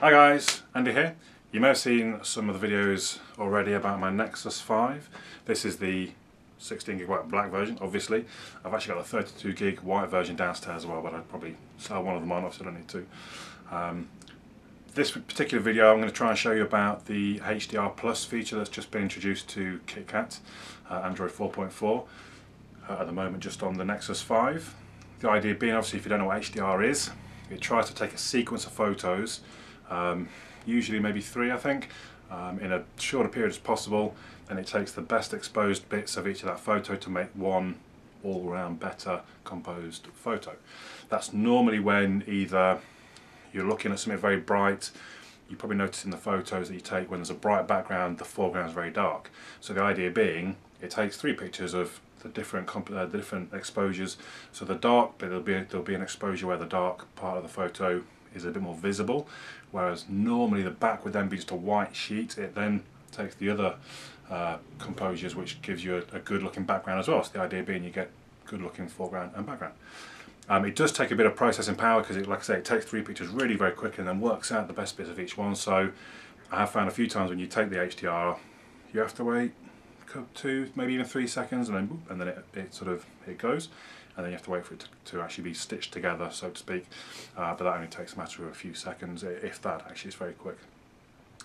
Hi guys, Andy here. You may have seen some of the videos already about my Nexus 5. This is the 16GB white black version, obviously. I've actually got the 32GB white version downstairs as well, but I'd probably sell one of them on, obviously I don't need to. This particular video I'm going to try and show you about the Hdr Plus feature that's just been introduced to KitKat, Android 4.4, at the moment just on the Nexus 5. The idea being, obviously, if you don't know what HDR is, it tries to take a sequence of photos, usually maybe 3 I think, in a shorter period as possible, and it takes the best exposed bits of each of that photo to make one all-round better composed photo. That's normally when either you're looking at something very bright. You probably notice in the photos that you take, when there's a bright background, the foreground is very dark. So the idea being, it takes 3 pictures of the different exposures. So the dark bit, there'll be an exposure where the dark part of the photo is a bit more visible, whereas normally the back would then be just a white sheet. It then takes the other composures, which gives you a good looking background as well. So the idea being you get good looking foreground and background. It does take a bit of processing power because, like I say, it takes 3 pictures really very quickly and then works out the best bits of each one. So I have found a few times when you take the HDR, you have to wait 2, maybe even 3 seconds, and then boop, and then it goes, and then you have to wait for it to actually be stitched together, so to speak. But that only takes a matter of a few seconds, if that. Actually, it's very quick.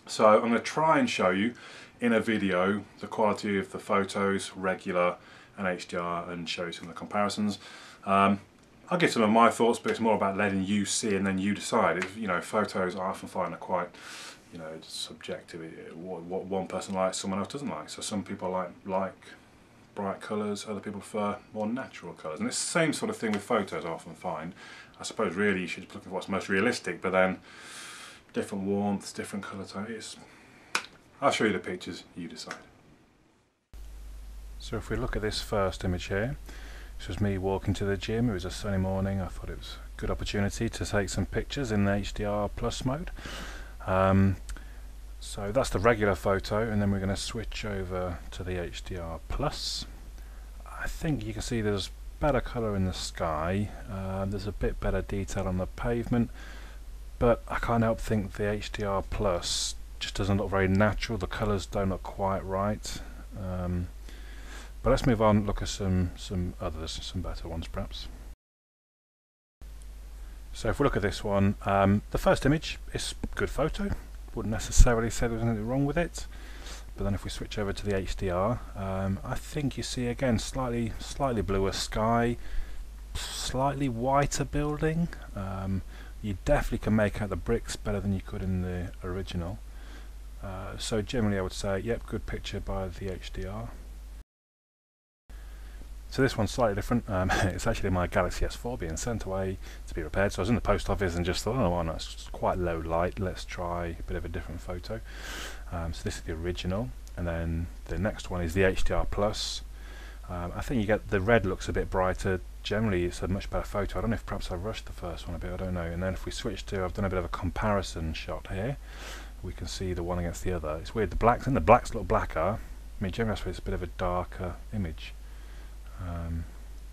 So I'm going to try and show you in a video the quality of the photos, regular and HDR, and show you some of the comparisons. I'll give some of my thoughts, but it's more about letting you see and then you decide. Photos I often find are quite, subjective. What one person likes, someone else doesn't like. So some people like bright colours, other people prefer more natural colours. And it's the same sort of thing with photos I often find. I suppose really you should look at what's most realistic, but then different warmths, different colour tones. I'll show you the pictures, you decide. So if we look at this first image here, this was me walking to the gym. It was a sunny morning. I thought it was a good opportunity to take some pictures in the HDR Plus mode. So that's the regular photo, and then we're going to switch over to the HDR Plus. I think you can see there's better colour in the sky. There's a bit better detail on the pavement, but I can't help think the HDR Plus just doesn't look very natural. The colours don't look quite right. But let's move on and look at some others, some better ones perhaps. So if we look at this one, the first image is a good photo. Wouldn't necessarily say there's anything wrong with it. But then if we switch over to the HDR, I think you see again slightly bluer sky, slightly whiter building. You definitely can make out the bricks better than you could in the original. So generally I would say, yep, good picture by the HDR. So this one's slightly different. It's actually my Galaxy S4 being sent away to be repaired. So I was in the post office and just thought, oh, well, no, it's quite low light. Let's try a bit of a different photo. So this is the original, and then the next one is the HDR Plus. I think you get the red looks a bit brighter. Generally, it's a much better photo. I don't know if perhaps I rushed the first one a bit. I don't know. And then if we switch to, I've done a bit of a comparison shot here. We can see the one against the other. It's weird. The blacks look blacker. I mean, generally, it's a bit of a darker image.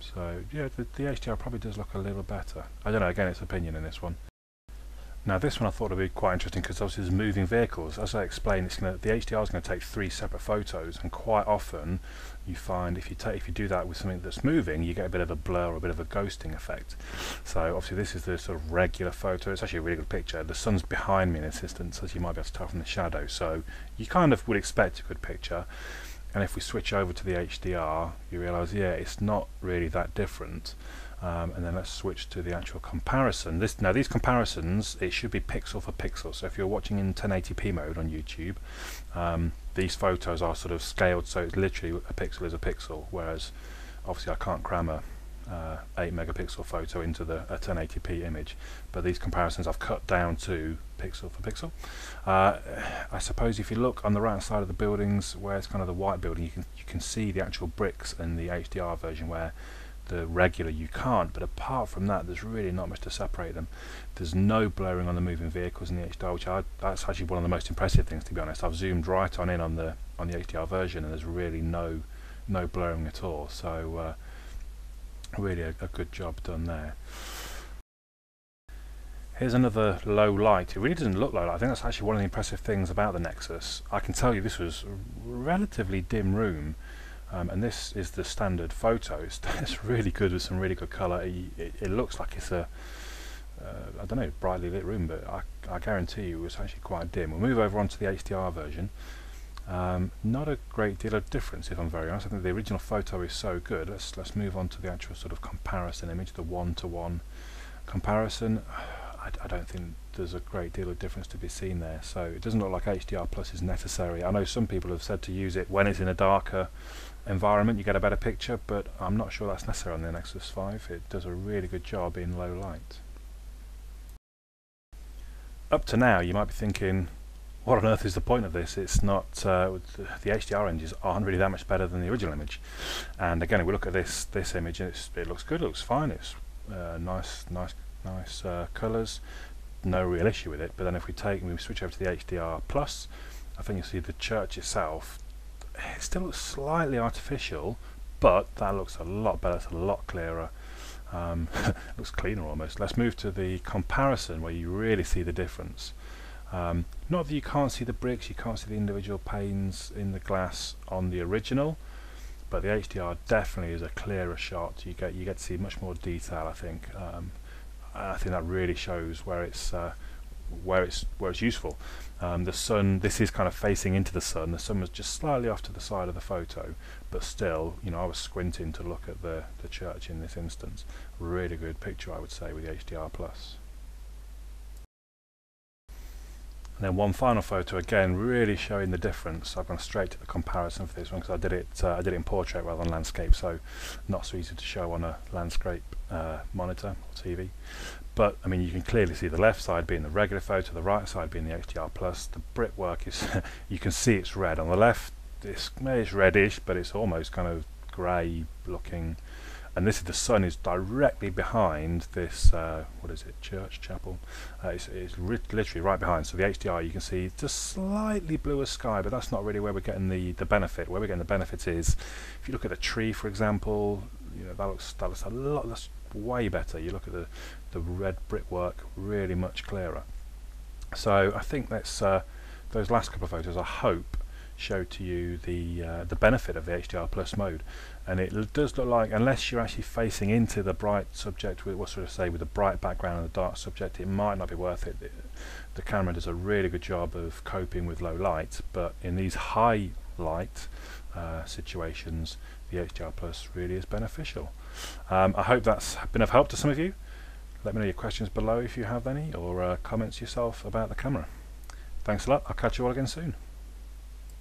So yeah, the HDR probably does look a little better. I don't know, again it's opinion in this one. Now this one I thought would be quite interesting because obviously there's moving vehicles. As I explained, the HDR is going to take 3 separate photos, and quite often you find if you do that with something that's moving, you get a bit of a blur or a bit of a ghosting effect. So obviously this is the sort of regular photo. It's actually a really good picture. The sun's behind me in this instance, as you might be able to tell from the shadow, so you kind of would expect a good picture. And if we switch over to the HDR, you realise, yeah, it's not really that different. And then let's switch to the actual comparison. Now these comparisons, it should be pixel for pixel. So if you're watching in 1080p mode on YouTube, these photos are sort of scaled, so it's literally a pixel is a pixel. Whereas, obviously, I can't cram a 8 megapixel photo into a 1080p image. But these comparisons I've cut down to pixel for pixel. I suppose if you look on the right side of the buildings where it's kind of the white building, you can see the actual bricks in the HDR version, where the regular you can't. But apart from that, there's really not much to separate them. There's no blurring on the moving vehicles in the HDR, which that's actually one of the most impressive things, to be honest. I've zoomed right on in on the HDR version, and there's really no blurring at all. So really a good job done there. Here's another low light. It really doesn't look low light. I think that's actually one of the impressive things about the Nexus. I can tell you this was a relatively dim room, and this is the standard photo. It's really good with some really good colour. It looks like it's a I don't know, brightly lit room, but I guarantee you it was actually quite dim. We'll move over onto the HDR version. Not a great deal of difference, if I'm very honest. I think the original photo is so good. Let's move on to the actual sort of comparison image, the one-to-one comparison. I don't think there's a great deal of difference to be seen there, so it doesn't look like HDR Plus is necessary. I know some people have said to use it when it's in a darker environment, you get a better picture, but I'm not sure that's necessary on the Nexus 5. It does a really good job in low light. Up to now you might be thinking, what on earth is the point of this? It's not the HDR images aren't really that much better than the original image. And again, if we look at this image, it looks good, it looks fine, it's nice colours, no real issue with it. But then if we switch over to the HDR Plus, I think you see the church itself, it still looks slightly artificial, but that looks a lot better, it's a lot clearer, looks cleaner almost. Let's move to the comparison where you really see the difference. Not that you can't see the bricks, you can't see the individual panes in the glass on the original, but the HDR definitely is a clearer shot. You get to see much more detail, I think. I think that really shows where it's useful. The sun, this is kind of facing into the sun. The sun was just slightly off to the side of the photo, but still, you know, I was squinting to look at the church in this instance. Really good picture, I would say, with the HDR Plus. And then one final photo, again, really showing the difference. I've gone straight to the comparison for this one because I did it in portrait rather than landscape, so not so easy to show on a landscape monitor or TV. But I mean, you can clearly see the left side being the regular photo, the right side being the HDR Plus. The brickwork is, you can see it's red. On the left, it's reddish, but it's almost kind of grey looking. And this is the sun is directly behind this, what is it, church, chapel? It's literally right behind. So the HDR, you can see just slightly bluer sky, but that's not really where we're getting the benefit. Where we're getting the benefit is, if you look at the tree, for example, you know, that looks a lot, that's way better. You look at the red brickwork, really much clearer. So I think that's those last couple of photos, I hope, show to you the benefit of the HDR Plus mode. And it does look like, unless you're actually facing into the bright subject with with a bright background and a dark subject, it might not be worth it. The camera does a really good job of coping with low light, but in these high light situations, the HDR Plus really is beneficial. I hope that's been of help to some of you. Let me know your questions below if you have any, or comments yourself about the camera. Thanks a lot, I'll catch you all again soon.